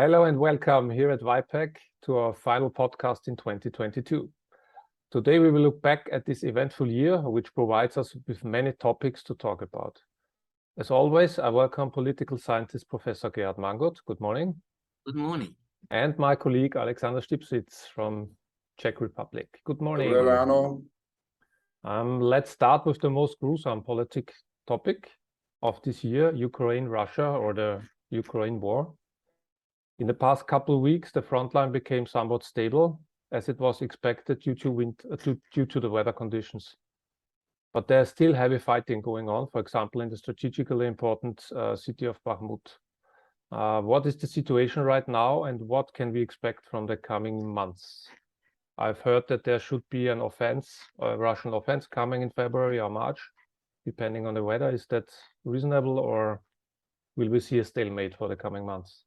Hello and welcome here at VIPAC to our final podcast in 2022. Today we will look back at this eventful year, which provides us with many topics to talk about. As always, I welcome political scientist Professor Gerhard Mangott. Good morning. Good morning. And my colleague Alexander Stipsitz from Czech Republic. Good morning. Hello. Let's start with the most gruesome politic topic of this year, Ukraine-Russia, or the Ukraine war. In the past couple of weeks, the front line became somewhat stable, as it was expected due to the weather conditions. But there's still heavy fighting going on, for example, in the strategically important city of Bakhmut. What is the situation right now, and what can we expect from the coming months? I've heard that there should be an offense, a Russian offense coming in February or March, depending on the weather. Is that reasonable, or will we see a stalemate for the coming months?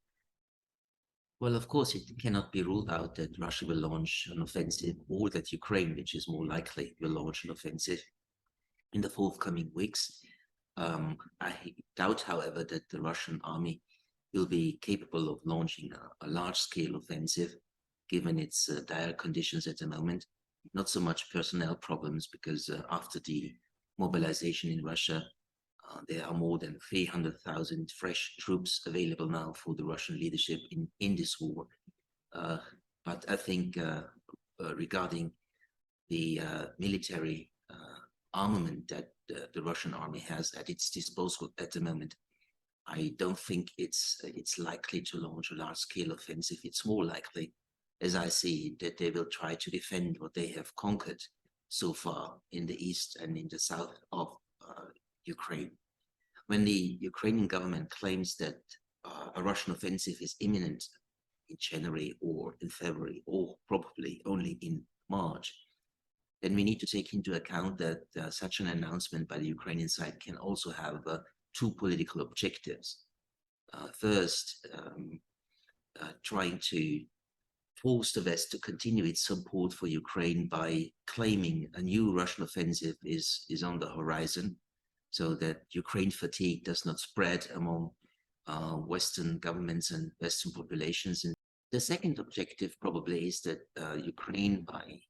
Well, of course, it cannot be ruled out that Russia will launch an offensive, or that Ukraine, which is more likely, will launch an offensive in the forthcoming weeks. I doubt, however, that the Russian army will be capable of launching a large-scale offensive, given its dire conditions at the moment. Not so much personnel problems, because after the mobilization in Russia, there are more than 300,000 fresh troops available now for the Russian leadership in this war. But I think regarding the military armament that the Russian army has at its disposal at the moment, I don't think it's likely to launch a large-scale offensive. It's more likely, as I see, that they will try to defend what they have conquered so far in the east and in the south of Ukraine. When the Ukrainian government claims that a Russian offensive is imminent in January or in February, or probably only in March, then we need to take into account that such an announcement by the Ukrainian side can also have two political objectives. First, trying to force the West to continue its support for Ukraine by claiming a new Russian offensive is on the horizon, so that Ukraine fatigue does not spread among Western governments and Western populations. And the second objective probably is that Ukraine, by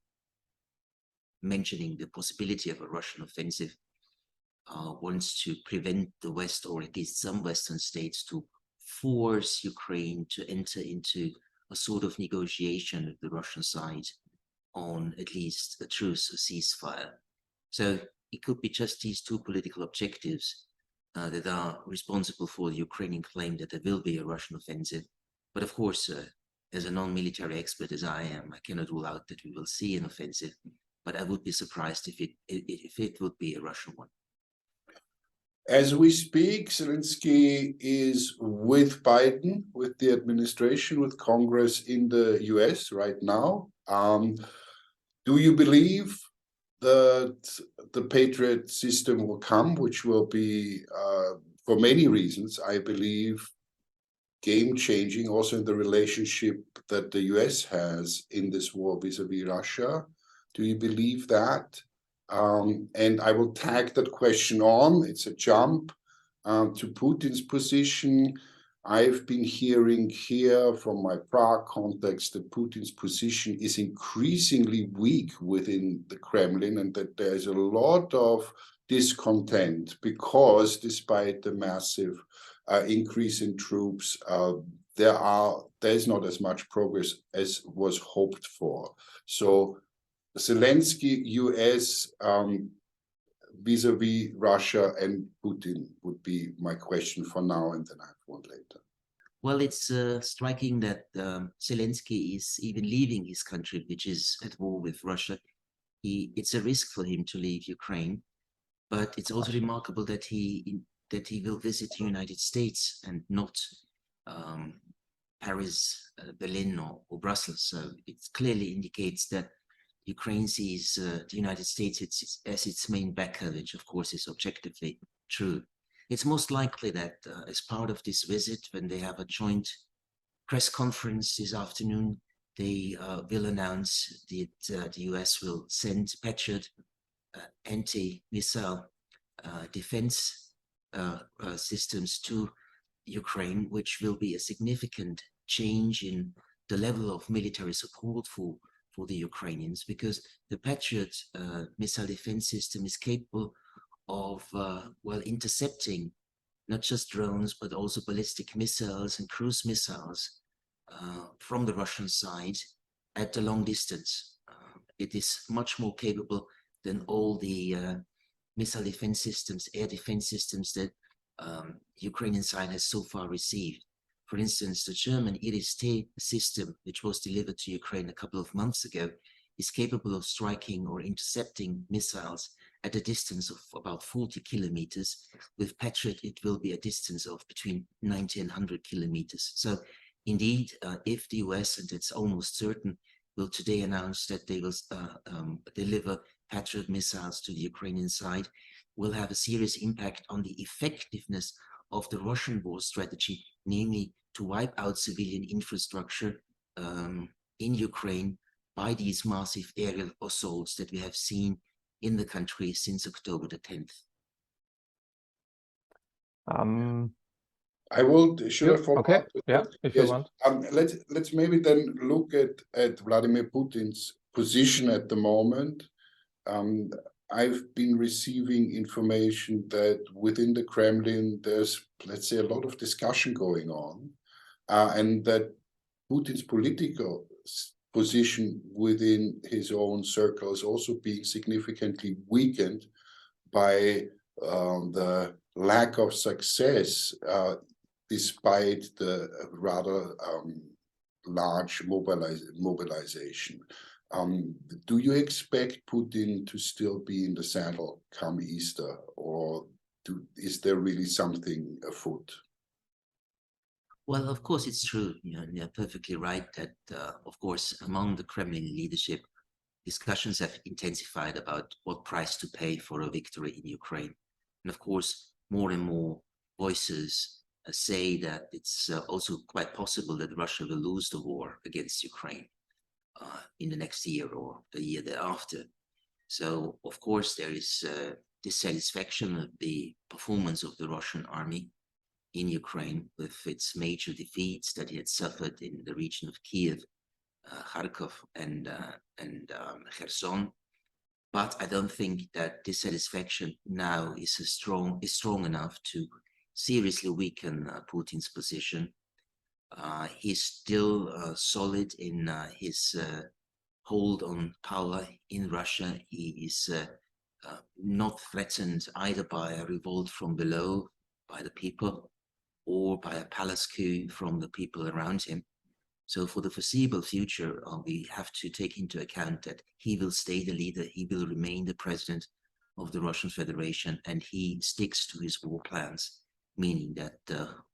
mentioning the possibility of a Russian offensive, wants to prevent the West, or at least some Western states, to force Ukraine to enter into a sort of negotiation with the Russian side on at least a truce, a ceasefire. So it could be just these two political objectives that are responsible for the Ukrainian claim that there will be a Russian offensive. But of course, as a non-military expert as I am, I cannot rule out that we will see an offensive, but I would be surprised if it would be a Russian one. As we speak, Zelensky is with Biden, with the administration, with Congress in the US right now. Do you believe that the Patriot system will come, which will be, for many reasons, I believe, game-changing, also in the relationship that the US has in this war vis-a-vis Russia? Do you believe that? And I will tag that question on, it's a jump, to Putin's position. I've been hearing here from my Prague context that Putin's position is increasingly weak within the Kremlin, and that there's a lot of discontent because despite the massive increase in troops, there's not as much progress as was hoped for. So Zelensky, US, vis-a-vis Russia and Putin would be my question for now, and then I have one later. Well, it's striking that Zelensky is even leaving his country, which is at war with Russia. It's a risk for him to leave Ukraine, but it's also remarkable that he will visit the United States and not Paris, Berlin, or Brussels. So it clearly indicates that Ukraine sees the United States as its main backer, which of course is objectively true. It's most likely that as part of this visit, when they have a joint press conference this afternoon, they will announce that the US will send Patriot anti-missile defense systems to Ukraine, which will be a significant change in the level of military support for the Ukrainians, because the Patriot missile defense system is capable of intercepting not just drones, but also ballistic missiles and cruise missiles from the Russian side at a long distance. It is much more capable than all the missile defense systems, air defense systems that the Ukrainian side has so far received. For instance, the German Iris-T system, which was delivered to Ukraine a couple of months ago, is capable of striking or intercepting missiles at a distance of about 40 kilometers. With Patriot, it will be a distance of between 90 and 100 kilometers. So indeed, if the US, and it's almost certain, will today announce that they will deliver Patriot missiles to the Ukrainian side, will have a serious impact on the effectiveness of the Russian war strategy, namely to wipe out civilian infrastructure in Ukraine by these massive aerial assaults that we have seen in the country since October the 10th. I will, should I follow okay. up? Yeah, if you want. Let's maybe then look at Vladimir Putin's position at the moment. I've been receiving information that within the Kremlin, there's, let's say, a lot of discussion going on, and that Putin's political position within his own circle is also being significantly weakened by the lack of success, despite the rather large mobilization. Do you expect Putin to still be in the saddle come Easter, or is there really something afoot? Well, of course, it's true. You're perfectly right that, of course, among the Kremlin leadership, discussions have intensified about what price to pay for a victory in Ukraine. And of course, more and more voices say that it's also quite possible that Russia will lose the war against Ukraine in the next year or the year thereafter. So, of course, there is dissatisfaction of the performance of the Russian army in Ukraine with its major defeats that it had suffered in the region of Kiev, Kharkov, and Kherson. But I don't think that dissatisfaction now is strong enough to seriously weaken Putin's position. He's still solid in his hold on power in Russia. He is not threatened either by a revolt from below, by the people, or by a palace coup from the people around him. So for the foreseeable future, we have to take into account that he will stay the leader, he will remain the president of the Russian Federation, and he sticks to his war plans, meaning that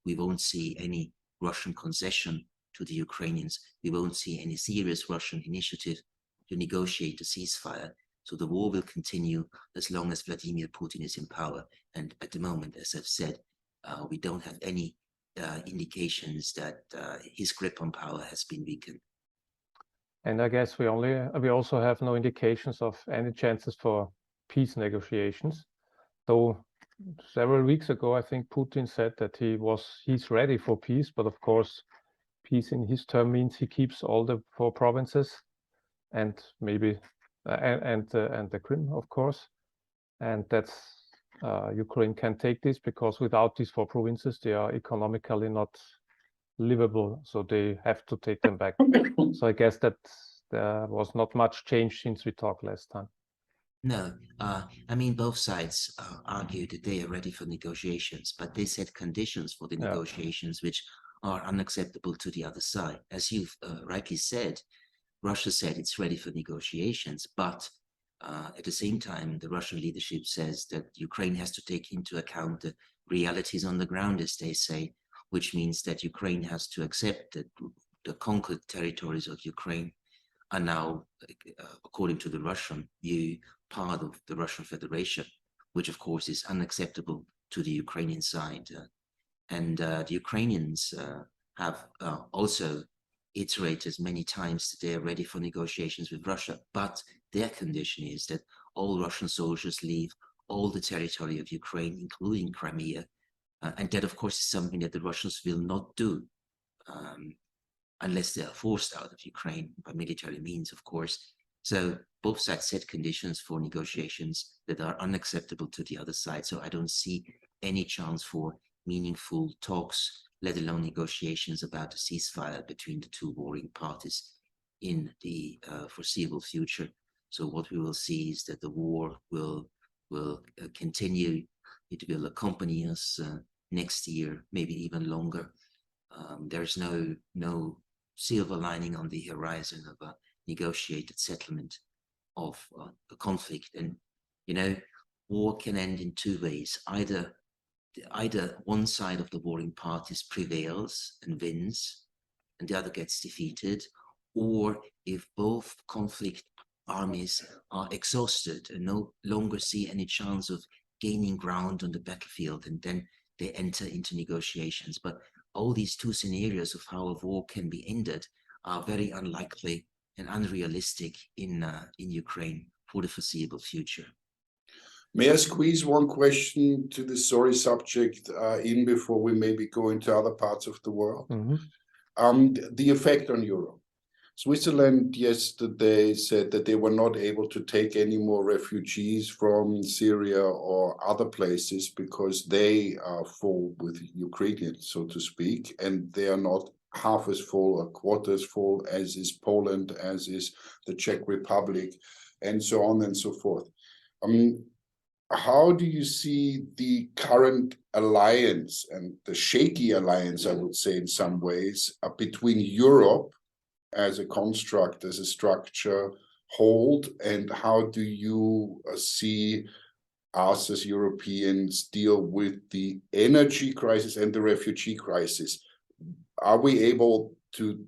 we won't see any Russian concession to the Ukrainians. We won't see any serious Russian initiative to negotiate a ceasefire. So the war will continue as long as Vladimir Putin is in power. And at the moment, as I've said, we don't have any indications that his grip on power has been weakened. And I guess we also have no indications of any chances for peace negotiations. Though several weeks ago, I think Putin said that he's ready for peace, but of course, peace in his term means he keeps all the 4 provinces, and maybe and the Crimea, of course, and that's Ukraine can take this, because without these 4 provinces, they are economically not livable, so they have to take them back. So I guess that there was not much change since we talked last time. No, I mean, both sides argued that they are ready for negotiations, but they set conditions for the negotiations which are unacceptable to the other side. As you've rightly said, Russia said it's ready for negotiations, but at the same time, the Russian leadership says that Ukraine has to take into account the realities on the ground, as they say, which means that Ukraine has to accept that the conquered territories of Ukraine are now, according to the Russian view, part of the Russian Federation, which of course is unacceptable to the Ukrainian side. And the Ukrainians have also iterated many times that they are ready for negotiations with Russia, but their condition is that all Russian soldiers leave all the territory of Ukraine, including Crimea, and that of course is something that the Russians will not do. unless they are forced out of Ukraine by military means, of course. So both sides set conditions for negotiations that are unacceptable to the other side. So I don't see any chance for meaningful talks, let alone negotiations about a ceasefire between the two warring parties in the foreseeable future. So what we will see is that the war will continue. It will accompany us next year, maybe even longer. There's no silver lining on the horizon of a negotiated settlement of the conflict. And war can end in two ways: either one side of the warring parties prevails and wins, and the other gets defeated, or if both conflict armies are exhausted and no longer see any chance of gaining ground on the battlefield, and then they enter into negotiations. But all these two scenarios of how a war can be ended are very unlikely and unrealistic in Ukraine for the foreseeable future. May I squeeze one question to the sorry subject in before we maybe go into other parts of the world? The effect on Europe. Switzerland yesterday said that they were not able to take any more refugees from Syria or other places because they are full with Ukrainians, so to speak, and they are not half as full or quarter as full as is Poland, as is the Czech Republic, and so on and so forth. How do you see the current alliance and the shaky alliance, I would say in some ways, between Europe as a construct, as a structure, hold, and how do you see us as Europeans deal with the energy crisis and the refugee crisis? Are we able to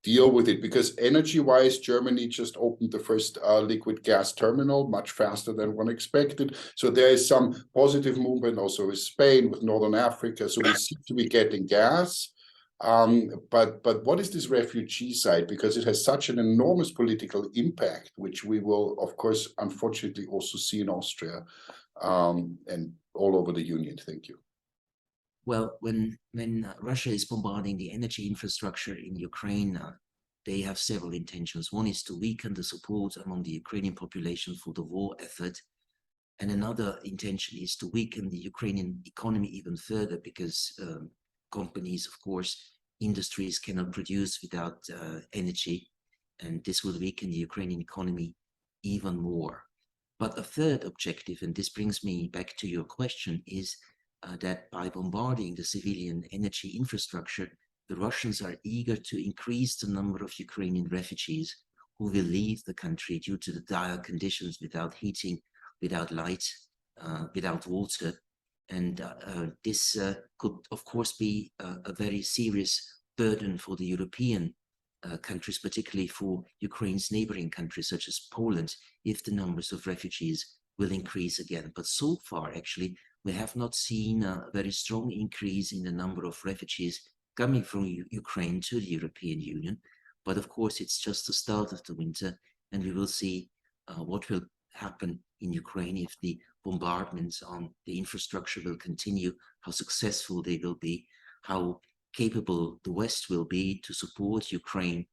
deal with it? Because energy-wise, Germany just opened the first liquid gas terminal much faster than one expected. So there is some positive movement also with Spain, with Northern Africa. So we seem to be getting gas. But what is this refugee side? Because it has such an enormous political impact, which we will, of course, unfortunately also see in Austria and all over the Union. Thank you. Well, when Russia is bombarding the energy infrastructure in Ukraine, they have several intentions. One is to weaken the support among the Ukrainian population for the war effort. And another intention is to weaken the Ukrainian economy even further, because companies, of course, industries cannot produce without energy, and this will weaken the Ukrainian economy even more. But a third objective, and this brings me back to your question, is that by bombarding the civilian energy infrastructure, the Russians are eager to increase the number of Ukrainian refugees who will leave the country due to the dire conditions, without heating, without light, without water. And this could, of course, be a very serious burden for the European countries, particularly for Ukraine's neighboring countries, such as Poland, if the numbers of refugees will increase again. But so far, actually, we have not seen a very strong increase in the number of refugees coming from Ukraine to the European Union. But of course, it's just the start of the winter, and we will see what will happen in Ukraine if the bombardments on the infrastructure will continue, how successful they will be, how capable the West will be to support Ukraine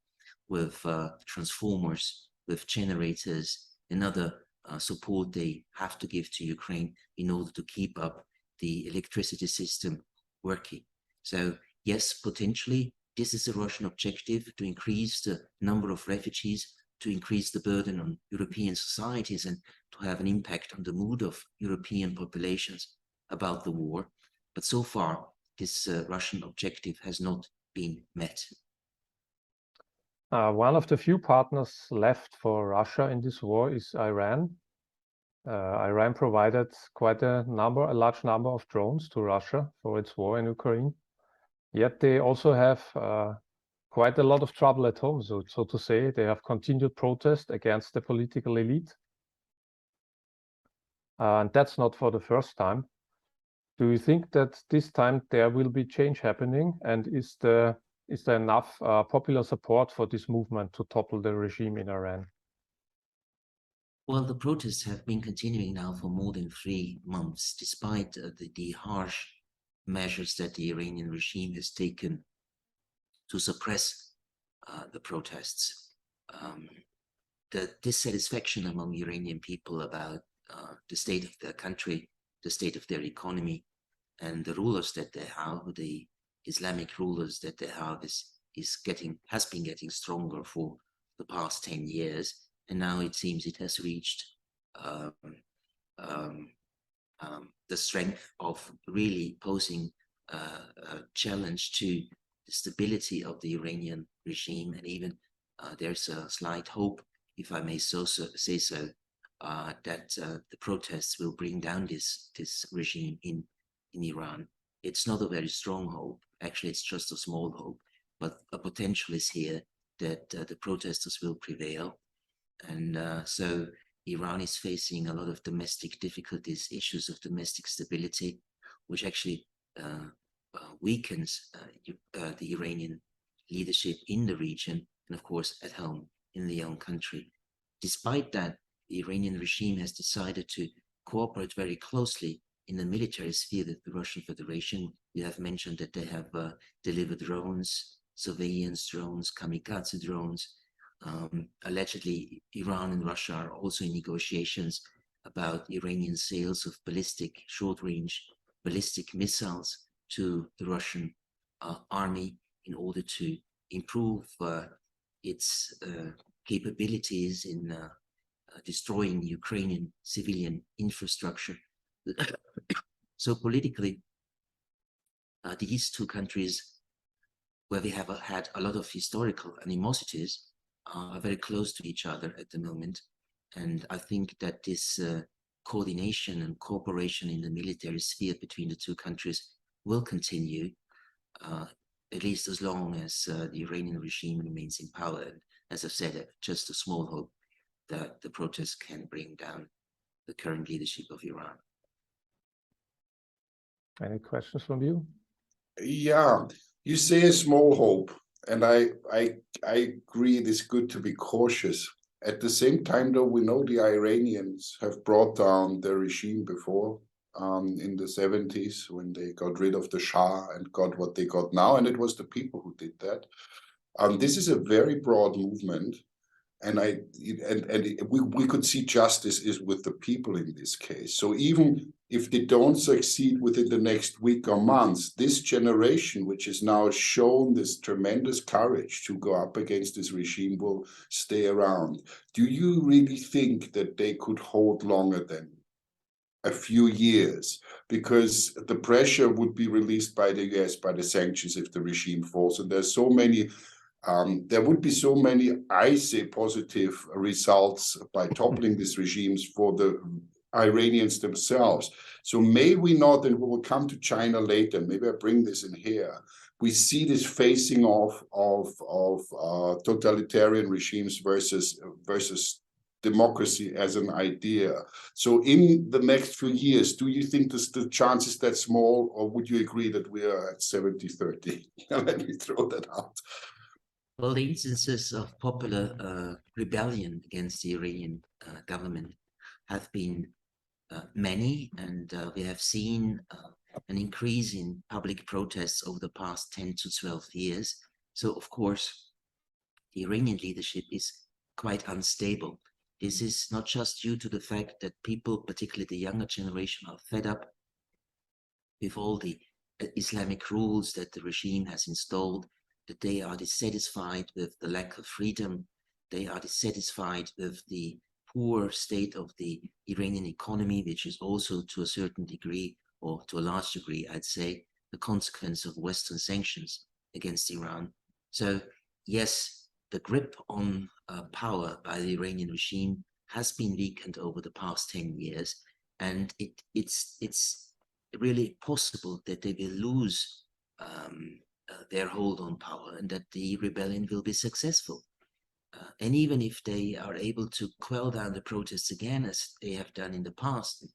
with transformers, with generators, and other support they have to give to Ukraine in order to keep up the electricity system working. So yes, potentially, this is a Russian objective, to increase the number of refugees, to increase the burden on European societies, and to have an impact on the mood of European populations about the war. But so far, this Russian objective has not been met. One of the few partners left for Russia in this war is Iran. Iran provided quite a large number of drones to Russia for its war in Ukraine. Yet they also have quite a lot of trouble at home, so to say. They have continued protest against the political elite. And that's not for the first time. Do you think that this time there will be change happening? And is there enough popular support for this movement to topple the regime in Iran? Well, the protests have been continuing now for more than 3 months, despite the harsh measures that the Iranian regime has taken to suppress the protests. The dissatisfaction among Iranian people about the state of their country, the state of their economy, and the rulers that they have, the Islamic rulers that they have, has been getting stronger for the past 10 years, and now it seems it has reached the strength of really posing a challenge to the stability of the Iranian regime, and even there's a slight hope, if I may say so, that the protests will bring down this regime in Iran. It's not a very strong hope. Actually, it's just a small hope, but a potential is here that the protesters will prevail. And so Iran is facing a lot of domestic difficulties, issues of domestic stability, which actually weakens the Iranian leadership in the region, and of course at home in the own country. Despite that, the Iranian regime has decided to cooperate very closely in the military sphere with the Russian Federation. You have mentioned that they have delivered drones, surveillance drones, kamikaze drones. Allegedly, Iran and Russia are also in negotiations about Iranian sales of short-range ballistic missiles to the Russian army in order to improve its capabilities in destroying Ukrainian civilian infrastructure. So politically, these two countries, where we have had a lot of historical animosities, are very close to each other at the moment. And I think that this coordination and cooperation in the military sphere between the two countries will continue, at least as long as the Iranian regime remains in power. And as I've said, just a small hope that the protests can bring down the current leadership of Iran. Any questions from you? Yeah, you say a small hope, and I agree it is good to be cautious. At the same time, though, we know the Iranians have brought down their regime before, in the 70s, when they got rid of the Shah and got what they got now, and it was the people who did that. This is a very broad movement, and we could see justice is with the people in this case. So even if they don't succeed within the next week or months, this generation, which has now shown this tremendous courage to go up against this regime, will stay around. Do you really think that they could hold longer than a few years? Because the pressure would be released by the US, by the sanctions, if the regime falls. And there's so many there would be so many, I say, positive results by toppling these regimes for the Iranians themselves. So may we not, and we will come to China later, maybe I bring this in here, we see this facing off of totalitarian regimes versus democracy as an idea. So in the next few years, do you think the chance is that small, or would you agree that we are at 70-30? Let me throw that out. Well, the instances of popular rebellion against the Iranian government have been many, and we have seen an increase in public protests over the past 10 to 12 years. So, of course, the Iranian leadership is quite unstable. This is not just due to the fact that people, particularly the younger generation, are fed up with all the Islamic rules that the regime has installed, that they are dissatisfied with the lack of freedom, they are dissatisfied with the poor state of the Iranian economy, which is also to a certain degree, or to a large degree, I'd say, the consequence of Western sanctions against Iran. So yes, the grip on power by the Iranian regime has been weakened over the past 10 years, and it's really possible that they will lose their hold on power, and that the rebellion will be successful. And even if they are able to quell down the protests again, as they have done in the past,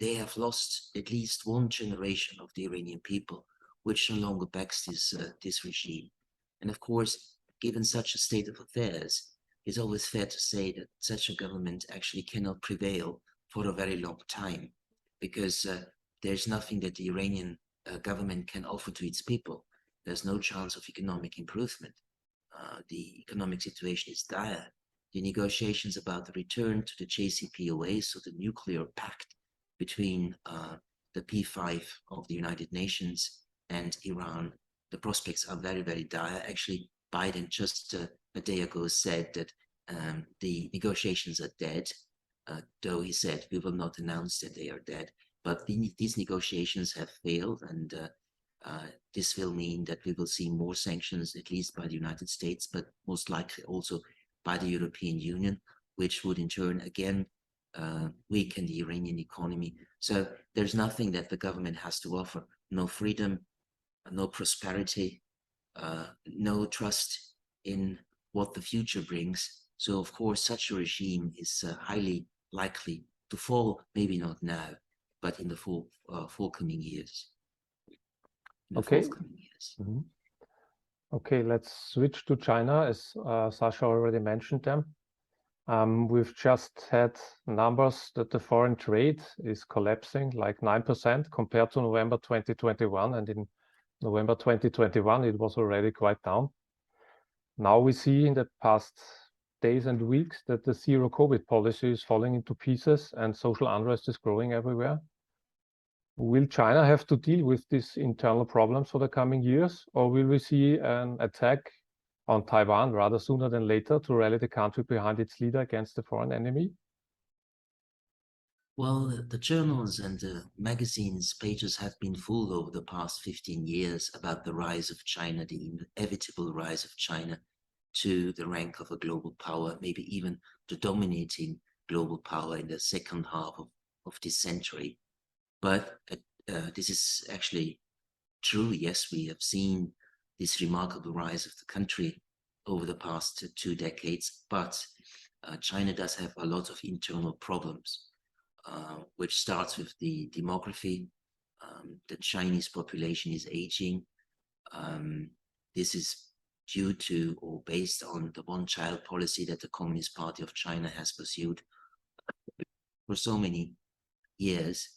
they have lost at least one generation of the Iranian people, which no longer backs this regime. And of course, given such a state of affairs, it's always fair to say that such a government actually cannot prevail for a very long time, because there's nothing that the Iranian government can offer to its people. there's no chance of economic improvement. The economic situation is dire. The negotiations about the return to the JCPOA, so the nuclear pact between the P5 of the United Nations and Iran, the prospects are very, very dire. Actually, Biden just a day ago said that the negotiations are dead, though he said we will not announce that they are dead. But these negotiations have failed, and this will mean that we will see more sanctions, at least by the United States, but most likely also by the European Union, which would in turn again weaken the Iranian economy. So there's nothing that the government has to offer. No freedom, no prosperity, no trust in what the future brings. So of course, such a regime is highly likely to fall, maybe not now, but in the forthcoming years. Okay. Years. Mm-hmm. Okay, let's switch to China, as Sasha already mentioned them. We've just had numbers that the foreign trade is collapsing like 9% compared to November 2021, and in November 2021 it was already quite down. Now we see in the past days and weeks that the zero COVID policy is falling into pieces and social unrest is growing everywhere. Will China have to deal with these internal problems for the coming years, or will we see an attack on Taiwan rather sooner than later to rally the country behind its leader against the foreign enemy? Well, the journals and the magazines' pages have been full over the past 15 years about the rise of China, the inevitable rise of China to the rank of a global power, maybe even the dominating global power in the second half of this century. But this is actually true. Yes, we have seen this remarkable rise of the country over the past 2 decades, but China does have a lot of internal problems, which starts with the demography. The Chinese population is aging. This is due to or based on the one-child policy that the Communist Party of China has pursued for so many years.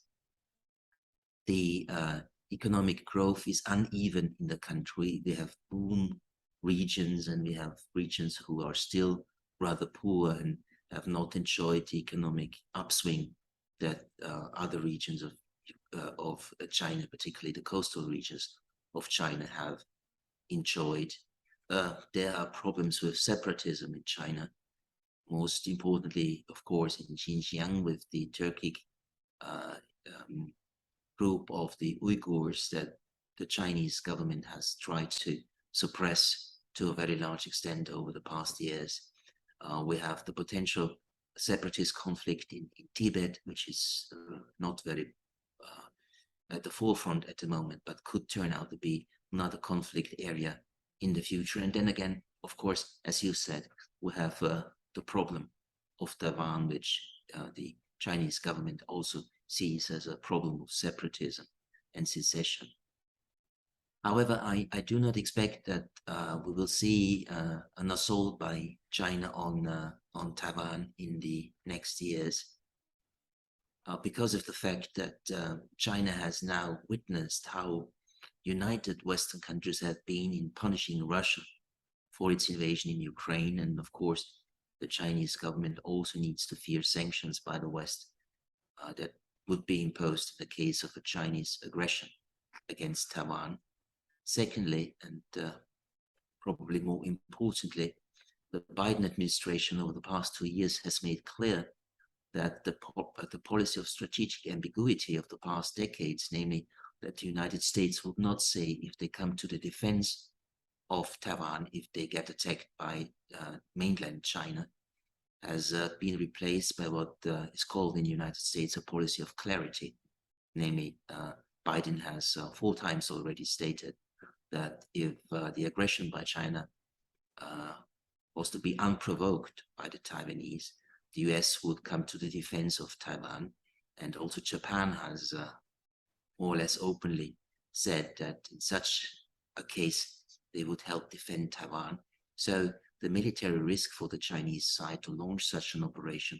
The economic growth is uneven in the country. We have boom regions and we have regions who are still rather poor and have not enjoyed the economic upswing that other regions of China, particularly the coastal regions of China, have enjoyed. There are problems with separatism in China, most importantly, of course, in Xinjiang with the Turkic group of the Uyghurs that the Chinese government has tried to suppress to a very large extent over the past years. We have the potential separatist conflict in Tibet, which is not very at the forefront at the moment, but could turn out to be another conflict area in the future. And then again, of course, as you said, we have the problem of Taiwan, which the Chinese government also sees as a problem of separatism and secession. However, I do not expect that we will see an assault by China on Taiwan in the next years because of the fact that China has now witnessed how united Western countries have been in punishing Russia for its invasion in Ukraine. And of course, the Chinese government also needs to fear sanctions by the West that would be imposed in the case of a Chinese aggression against Taiwan. Secondly, and probably more importantly, the Biden administration over the past 2 years has made clear that the policy of strategic ambiguity of the past decades, namely that the United States would not say if they come to the defense of Taiwan if they get attacked by mainland China, has been replaced by what is called in the United States a policy of clarity. Namely, Biden has 4 times already stated that if the aggression by China was to be unprovoked by the Taiwanese, the US would come to the defense of Taiwan. And also Japan has more or less openly said that in such a case, they would help defend Taiwan. So the military risk for the Chinese side to launch such an operation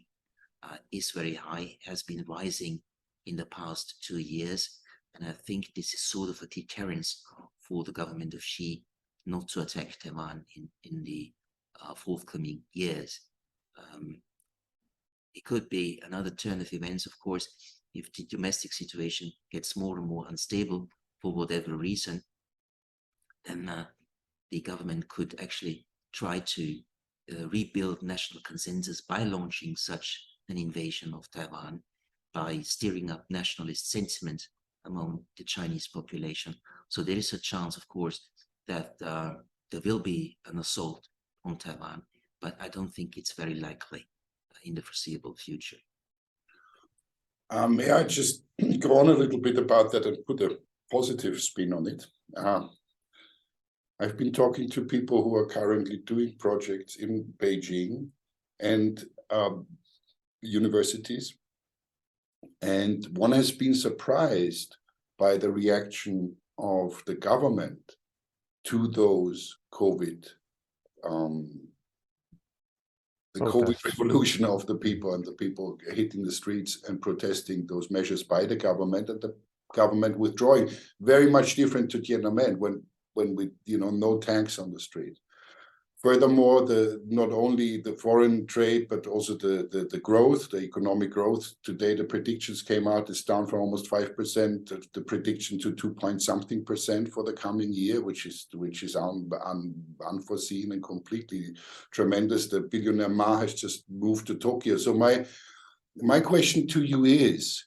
is very high, has been rising in the past 2 years. And I think this is sort of a deterrence for the government of Xi not to attack Taiwan in the forthcoming years. It could be another turn of events, of course, if the domestic situation gets more and more unstable for whatever reason, then the government could actually try to rebuild national consensus by launching such an invasion of Taiwan, by stirring up nationalist sentiment among the Chinese population. So there is a chance, of course, that there will be an assault on Taiwan, but I don't think it's very likely in the foreseeable future. May I just go on a little bit about that and put a positive spin on it? I've been talking to people who are currently doing projects in Beijing and universities, and one has been surprised by the reaction of the government to those COVID, the COVID revolution of the people, and the people hitting the streets and protesting those measures by the government, and the government withdrawing. Very much different to Tiananmen when we, no tanks on the street. Furthermore, not only the foreign trade, but also the growth, the economic growth. Today, the predictions came out, it's down from almost 5%, the prediction to 2-point-something% for the coming year, which is unforeseen and completely tremendous. The billionaire Ma has just moved to Tokyo. So my question to you is,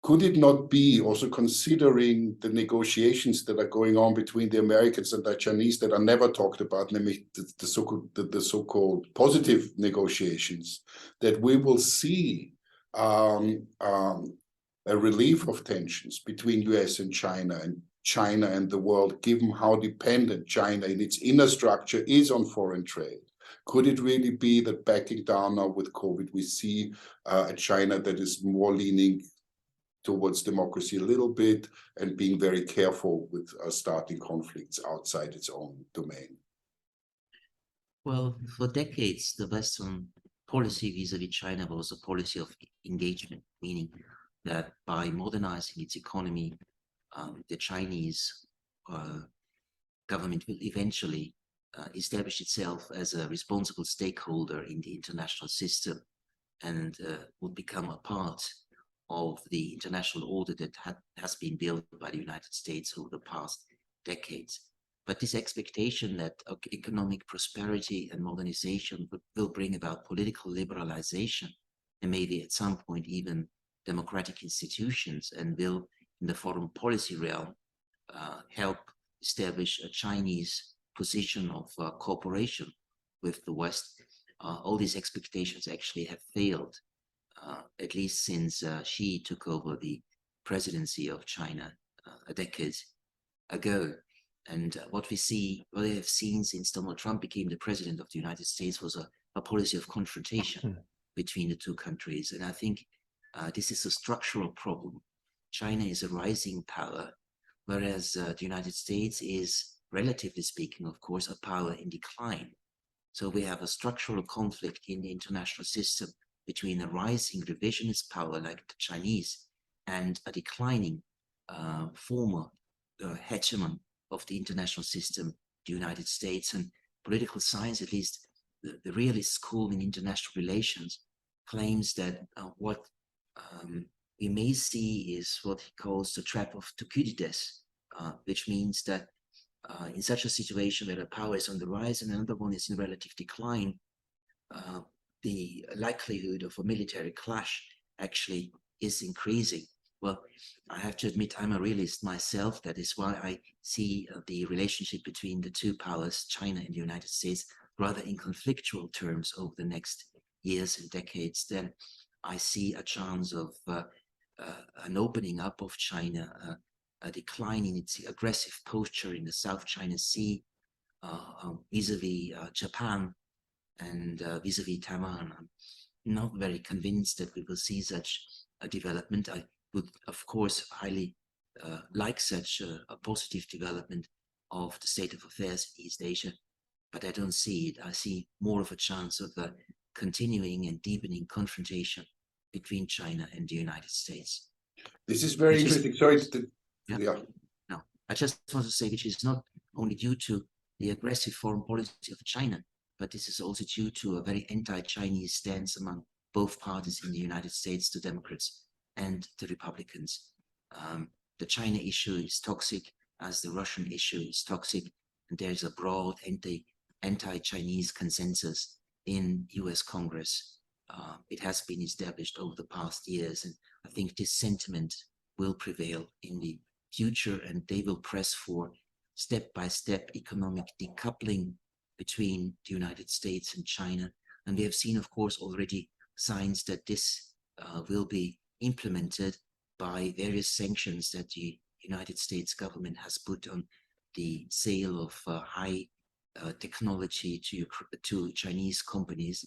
could it not be, also considering the negotiations that are going on between the Americans and the Chinese that are never talked about, namely the so-called positive negotiations, that we will see a relief of tensions between US and China and the world, given how dependent China in its inner structure is on foreign trade? Could it really be that backing down now with COVID, we see a China that is more leaning towards democracy a little bit and being very careful with starting conflicts outside its own domain? Well, for decades, the Western policy vis-à-vis China was a policy of engagement, meaning that by modernizing its economy, the Chinese government will eventually establish itself as a responsible stakeholder in the international system and would become a part of the international order that has been built by the United States over the past decades. But this expectation that economic prosperity and modernization will bring about political liberalization and maybe at some point even democratic institutions, and will in the foreign policy realm help establish a Chinese position of cooperation with the West, all these expectations actually have failed. At least since Xi took over the presidency of China a decade ago. And what we have seen since Donald Trump became the president of the United States was a policy of confrontation between the two countries. And I think this is a structural problem. China is a rising power, whereas the United States is, relatively speaking, of course, a power in decline. So we have a structural conflict in the international system between a rising revisionist power like the Chinese and a declining former hegemon of the international system, the United States. And political science, at least the realist school in international relations, claims that what we may see is what he calls the trap of Thucydides, which means that in such a situation where a power is on the rise and another one is in relative decline, the likelihood of a military clash actually is increasing. Well, I have to admit I'm a realist myself. That is why I see the relationship between the two powers, China and the United States, rather in conflictual terms over the next years and decades. Then I see a chance of an opening up of China, a decline in its aggressive posture in the South China Sea, vis-a-vis Japan, and vis-a-vis Taiwan. I'm not very convinced that we will see such a development. I would, of course, highly like such a positive development of the state of affairs in East Asia, but I don't see it. I see more of a chance of a continuing and deepening confrontation between China and the United States. This is very interesting. Sorry. No, I just want to say, which is not only due to the aggressive foreign policy of China, but this is also due to a very anti-Chinese stance among both parties in the United States, the Democrats and the Republicans. The China issue is toxic, as the Russian issue is toxic, and there's a broad anti-Chinese consensus in US Congress. It has been established over the past years, and I think this sentiment will prevail in the future, and they will press for step-by-step economic decoupling between the United States and China. And we have seen, of course, already signs that this will be implemented by various sanctions that the United States government has put on the sale of high technology to Chinese companies.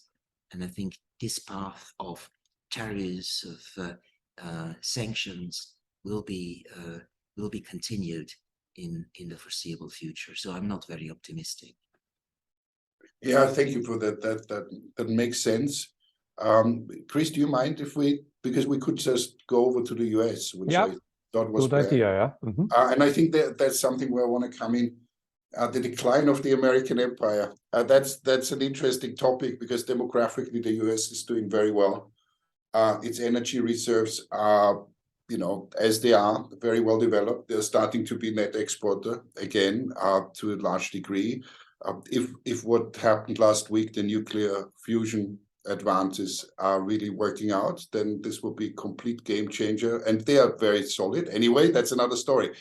And I think this path of tariffs, of sanctions will be continued in the foreseeable future. So I'm not very optimistic. Yeah, thank you for that. That makes sense. Chris, do you mind if because we could just go over to the US, which I thought was good idea, yeah. Mm-hmm. And I think that's something where I want to come in. The decline of the American empire. That's an interesting topic, because demographically the US is doing very well. Its energy reserves are, as they are, very well developed. They're starting to be net exporter again, to a large degree. If what happened last week, the nuclear fusion advances are really working out, then this will be a complete game changer, and they are very solid. Anyway, that's another story.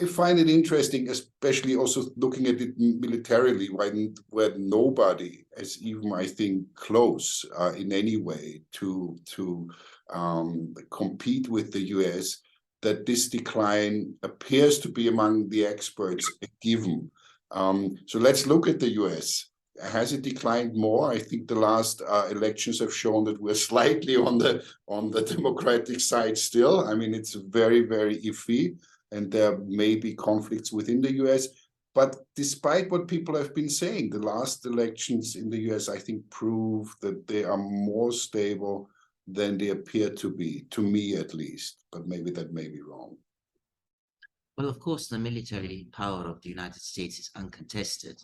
I find it interesting, especially also looking at it militarily, where nobody is even, I think, close in any way to compete with the US, that this decline appears to be among the experts a given. So let's look at the US. Has it declined more? I think the last elections have shown that we're slightly on the Democratic side still. I mean, it's very, very iffy, and there may be conflicts within the US. But despite what people have been saying, the last elections in the US, I think, prove that they are more stable than they appear to be, to me at least. But maybe that may be wrong. Well, of course, the military power of the United States is uncontested.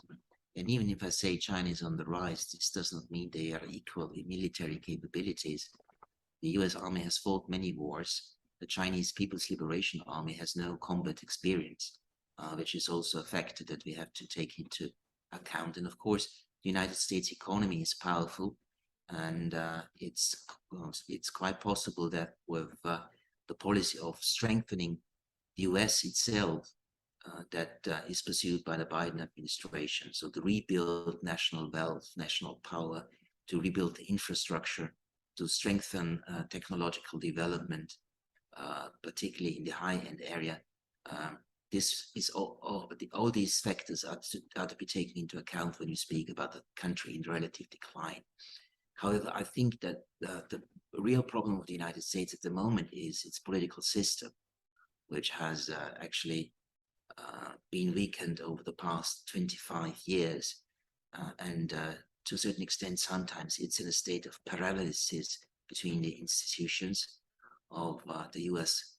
And even if I say China is on the rise, this does not mean they are equal in military capabilities. The US Army has fought many wars. The Chinese People's Liberation Army has no combat experience, which is also a factor that we have to take into account. And of course, the United States economy is powerful, and it's quite possible that with the policy of strengthening the US itself, that is pursued by the Biden administration. So to rebuild national wealth, national power, to rebuild the infrastructure, to strengthen technological development, particularly in the high-end area. This is all these factors are to be taken into account when you speak about the country in relative decline. However, I think that the real problem of the United States at the moment is its political system, which has actually been weakened over the past 25 years. And to a certain extent, sometimes it's in a state of paralysis between the institutions of the US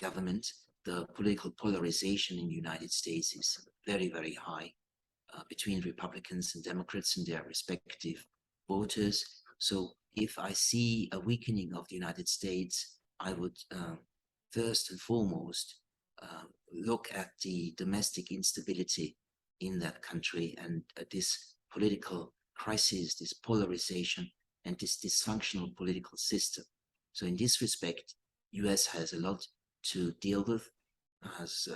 government. The political polarization in the United States is very, very high between Republicans and Democrats and their respective voters. So if I see a weakening of the United States, I would first and foremost look at the domestic instability in that country and this political crisis, this polarization, and this dysfunctional political system. So in this respect, US has a lot to deal with, has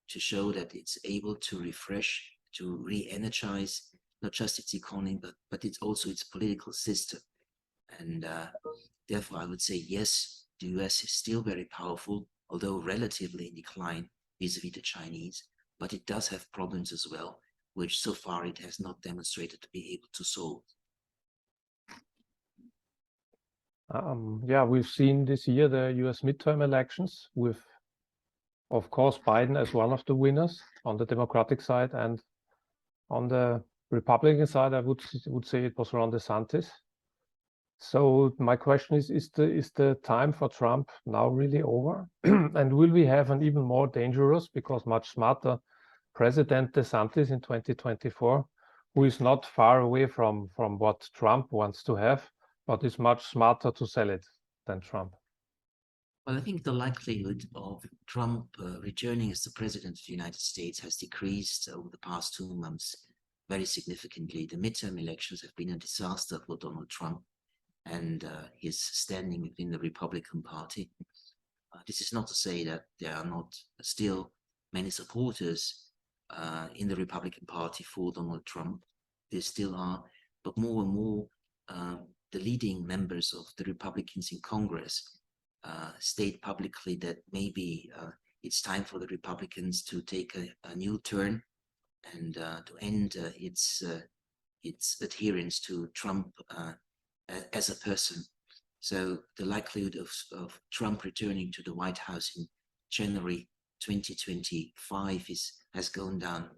to show that it's able to refresh, to re-energize not just its economy, but it's also its political system. And therefore, I would say, yes, the US is still very powerful, although relatively in decline vis-a-vis the Chinese, but it does have problems as well, which so far it has not demonstrated to be able to solve. Yeah, we've seen this year the US midterm elections with, of course, Biden as one of the winners on the Democratic side, and on the Republican side, I would say it was Ron DeSantis. So my question is the time for Trump now really over? And will we have an even more dangerous, because much smarter, President DeSantis in 2024, who is not far away from what Trump wants to have, but is much smarter to sell it than Trump? Well, I think the likelihood of Trump returning as the president of the United States has decreased over the past 2 months very significantly. The midterm elections have been a disaster for Donald Trump and his standing within the Republican Party. This is not to say that there are not still many supporters in the Republican Party for Donald Trump. There still are, but more and more the leading members of the Republicans in Congress state publicly that maybe it's time for the Republicans to take a new turn and to end its adherence to Trump as a person. So the likelihood of Trump returning to the White House in January 2025 has gone down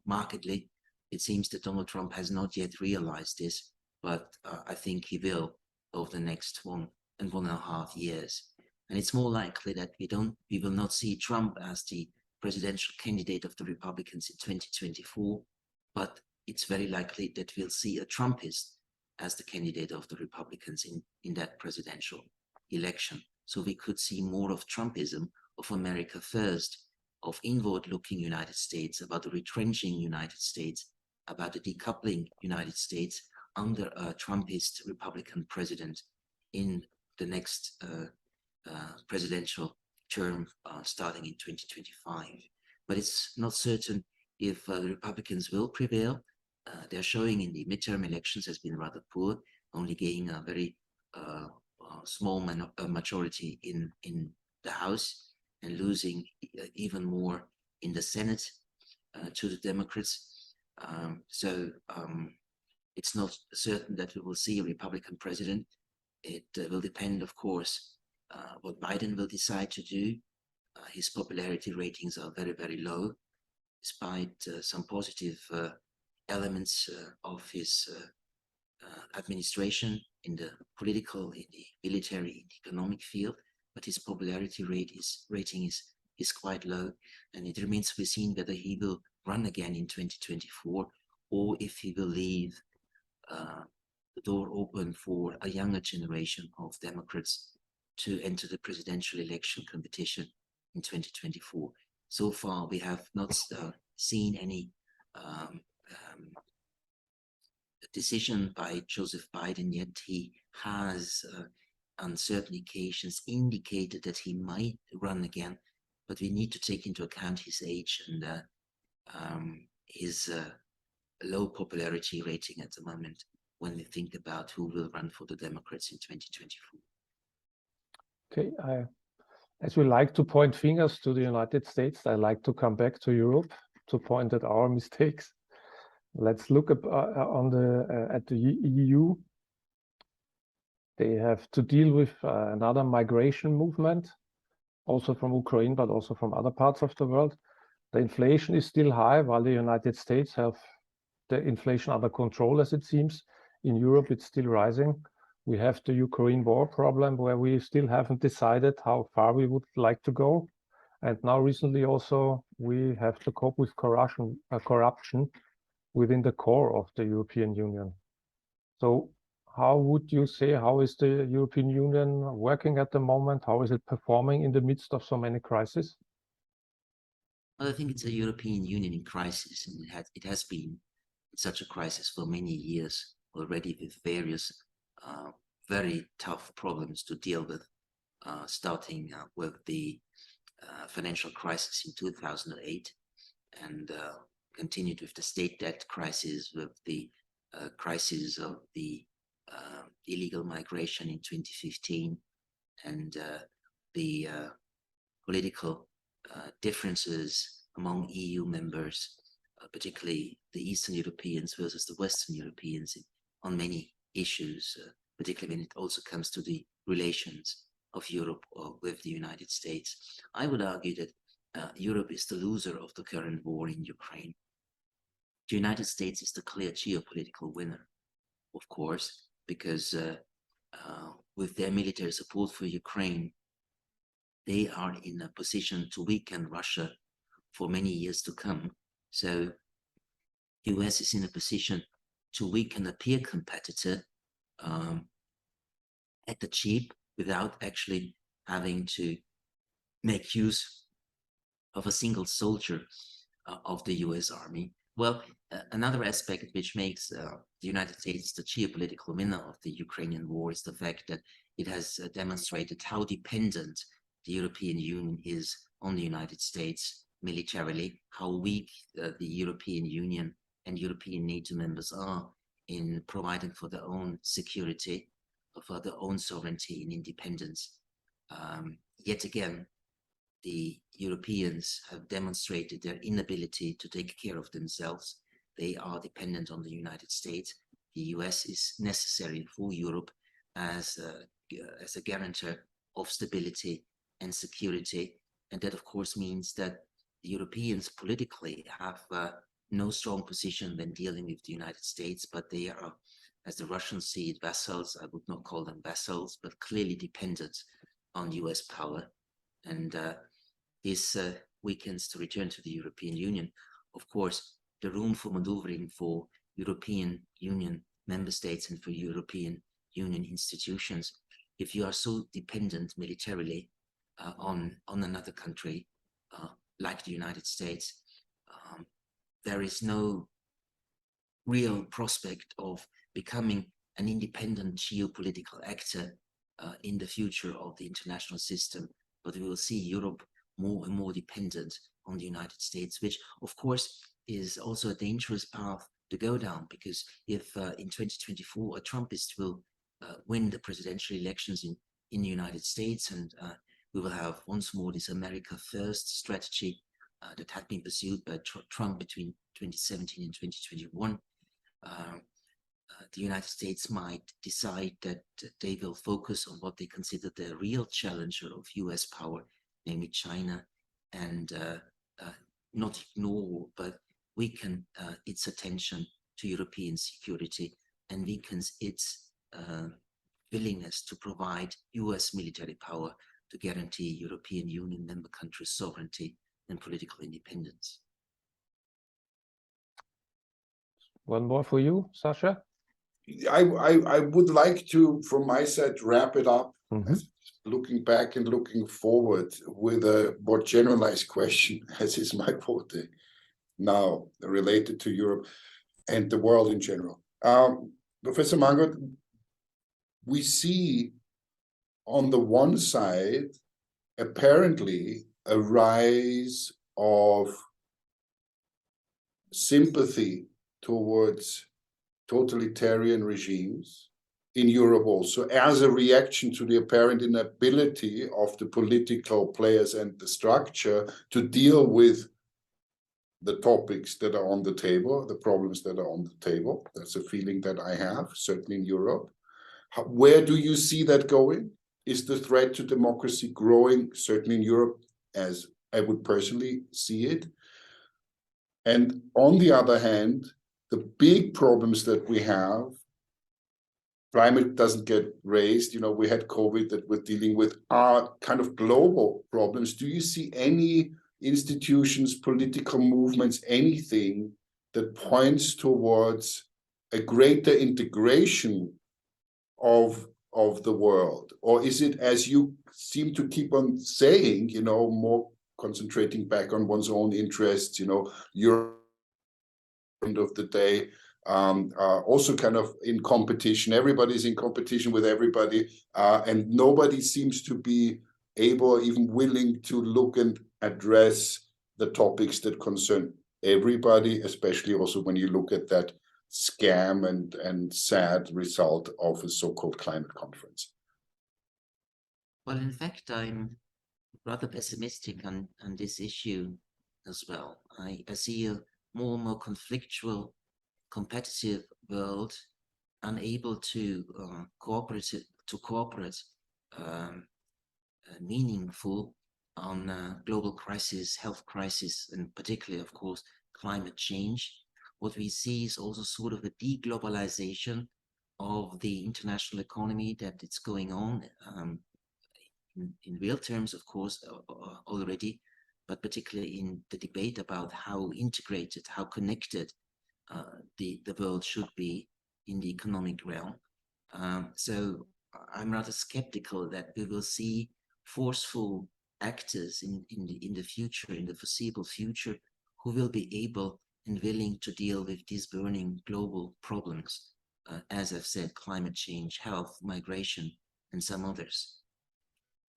markedly. It seems that Donald Trump has not yet realized this, but I think he will over the next 1.5 years. And it's more likely that we will not see Trump as the presidential candidate of the Republicans in 2024, but it's very likely that we'll see a Trumpist as the candidate of the Republicans in that presidential election. So we could see more of Trumpism, of America first, of inward-looking United States, about the retrenching United States, about the decoupling United States under a Trumpist Republican president in the next presidential term starting in 2025. But it's not certain if the Republicans will prevail. They're showing in the midterm elections has been rather poor, only gaining a very small majority in the House and losing even more in the Senate to the Democrats. So it's not certain that we will see a Republican president. It will depend, of course, what Biden will decide to do. His popularity ratings are very, very low, despite some positive elements of his administration in the political, in the military, in the economic field. But his popularity rating is quite low, and it remains to be seen whether he will run again in 2024 or if he will leave the door open for a younger generation of Democrats to enter the presidential election competition in 2024. So far, we have not seen any decision by Joseph Biden yet. He has on certain occasions indicated that he might run again, but we need to take into account his age and his low popularity rating at the moment when we think about who will run for the Democrats in 2024. Okay, as we like to point fingers to the United States, I like to come back to Europe to point at our mistakes. Let's look at the EU. They have to deal with another migration movement, also from Ukraine, but also from other parts of the world. The inflation is still high, while the United States have the inflation under control, as it seems. In Europe, it's still rising. We have the Ukraine war problem, where we still haven't decided how far we would like to go. And now recently also, we have to cope with corruption within the core of the European Union. So how would you say, how is the European Union working at the moment? How is it performing in the midst of so many crises? Well, I think it's a European Union in crisis, and it has been in such a crisis for many years already, with various very tough problems to deal with, starting with the financial crisis in 2008 and continued with the state debt crisis, with the crisis of the illegal migration in 2015, and the political differences among EU members, particularly the Eastern Europeans versus the Western Europeans on many issues, particularly when it also comes to the relations of Europe with the United States. I would argue that Europe is the loser of the current war in Ukraine. The United States is the clear geopolitical winner, of course, because with their military support for Ukraine, they are in a position to weaken Russia for many years to come. So US is in a position to weaken a peer competitor at the cheap without actually having to make use of a single soldier of the US Army. Well, another aspect which makes the United States the geopolitical winner of the Ukrainian war is the fact that it has demonstrated how dependent the European Union is on the United States militarily, how weak the European Union and European NATO members are in providing for their own security, for their own sovereignty and independence. Yet again, the Europeans have demonstrated their inability to take care of themselves. They are dependent on the United States. The US is necessary for Europe as a guarantor of stability and security. And that, of course, means that the Europeans politically have no strong position when dealing with the United States, but they are, as the Russians see it, vassals. I would not call them vassals, but clearly dependent on US power. And this weakens, to return to the European Union, of course, the room for maneuvering for European Union member states and for European Union institutions. If you are so dependent militarily on another country, like the United States, there is no real prospect of becoming an independent geopolitical actor in the future of the international system. But we will see Europe more and more dependent on the United States, which of course is also a dangerous path to go down, because if in 2024 a Trumpist will win the presidential elections in the United States, and we will have once more this America First strategy that had been pursued by Trump between 2017 and 2021, the United States might decide that they will focus on what they consider the real challenger of US power, namely China, and not ignore but weaken its attention to European security and weakens its willingness to provide US military power to guarantee European Union member countries' sovereignty and political independence. One more for you, Sasha. I would like to, from my side, wrap it up, looking back and looking forward with a more generalized question, as is my forte now, related to Europe and the world in general. Professor Mangott, we see on the one side, apparently, a rise of sympathy towards totalitarian regimes in Europe also, as a reaction to the apparent inability of the political players and the structure to deal with the topics that are on the table, the problems that are on the table. That's a feeling that I have, certainly in Europe. Where do you see that going? Is the threat to democracy growing, certainly in Europe, as I would personally see it? And on the other hand, the big problems that we have, climate doesn't get raised, we had COVID that we're dealing with, are kind of global problems. Do you see any institutions, political movements, anything that points towards a greater integration of the world? Or is it, as you seem to keep on saying, more concentrating back on one's own interests, Europe, end of the day, also kind of in competition. Everybody's in competition with everybody, and nobody seems to be able or even willing to look and address the topics that concern everybody, especially also when you look at that scam and sad result of a so-called climate conference. Well, in fact, I'm rather pessimistic on this issue as well. I see a more and more conflictual, competitive world, unable to cooperate meaningful on global crisis, health crisis, and particularly, of course, climate change. What we see is also sort of a deglobalization of the international economy that it's going on in real terms, of course, already, but particularly in the debate about how integrated, how connected the world should be in the economic realm. So I'm rather skeptical that we will see forceful actors in the future, in the foreseeable future, who will be able and willing to deal with these burning global problems. As I've said, climate change, health, migration, and some others.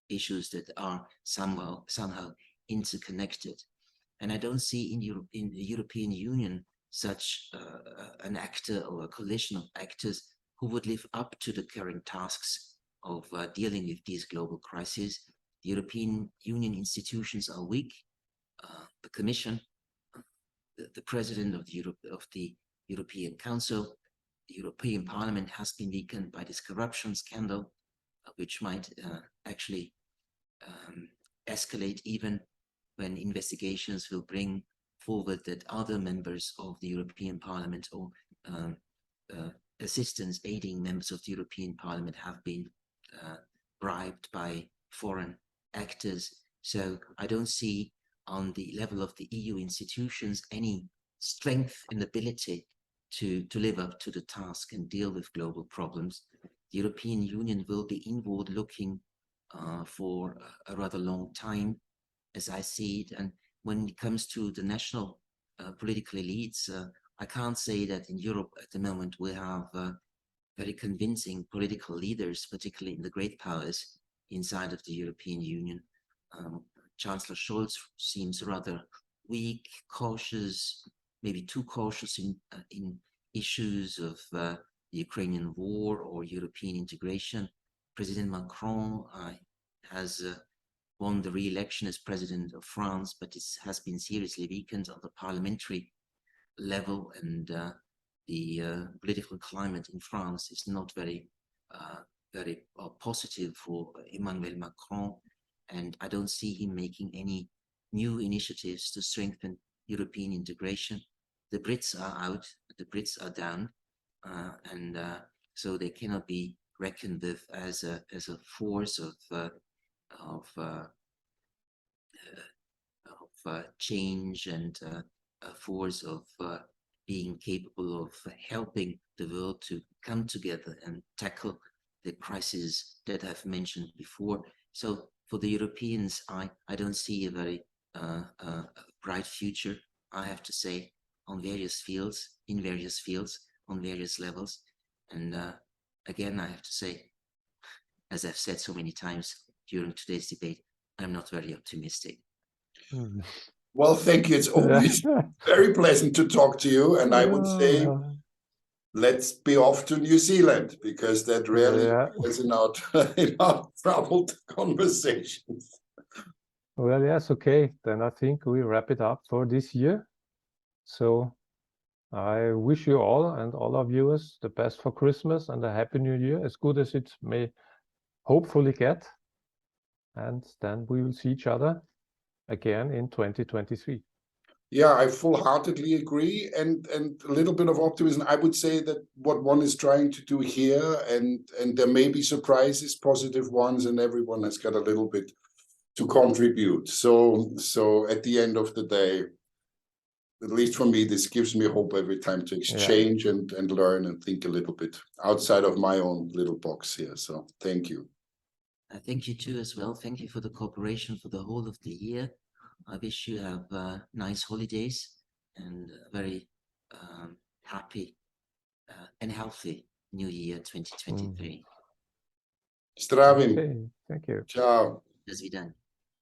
Issues that are somehow interconnected. And I don't see in the European Union such an actor or a coalition of actors who would live up to the current tasks of dealing with these global crises. The European Union institutions are weak. The Commission, the President of the European Council, the European Parliament has been weakened by this corruption scandal, which might actually escalate even when investigations will bring forward that other members of the European Parliament or assistants aiding members of the European Parliament have been bribed by foreign actors. So I don't see on the level of the EU institutions any strength and ability to live up to the task and deal with global problems. The European Union will be inward looking for a rather long time, as I see it. And when it comes to the national political elites, I can't say that in Europe at the moment we have very convincing political leaders, particularly in the great powers inside of the European Union. Chancellor Scholz seems rather weak, cautious, maybe too cautious in issues of the Ukrainian war or European integration. President Macron has won the re-election as president of France, but it has been seriously weakened on the parliamentary level, and the political climate in France is not very positive for Emmanuel Macron, and I don't see him making any new initiatives to strengthen European integration. The Brits are out, the Brits are down, and so they cannot be reckoned with as a force of change and a force of being capable of helping the world to come together and tackle the crises that I've mentioned before. So for the Europeans, I don't see a very bright future, I have to say, on various fields, in various fields, on various levels. And again, I have to say, as I've said so many times during today's debate, I'm not very optimistic. Well, thank you. It's always very pleasant to talk to you. And I would say, let's be off to New Zealand, because that rarely is in our troubled conversations. Well, yes, okay. Then I think we wrap it up for this year. So I wish you all and all our viewers the best for Christmas and a happy new year, as good as it may hopefully get. And then we will see each other again in 2023. Yeah, I full-heartedly agree, and a little bit of optimism. I would say that what one is trying to do here, and there may be surprises, positive ones, and everyone has got a little bit to contribute. So at the end of the day, at least for me, this gives me hope every time to exchange and learn and think a little bit outside of my own little box here. So thank you. Thank you too as well. Thank you for the cooperation for the whole of the year. I wish you have nice holidays and a very happy and healthy New Year 2023. Zdravím. Okay, thank you. Ciao. Do widzenia.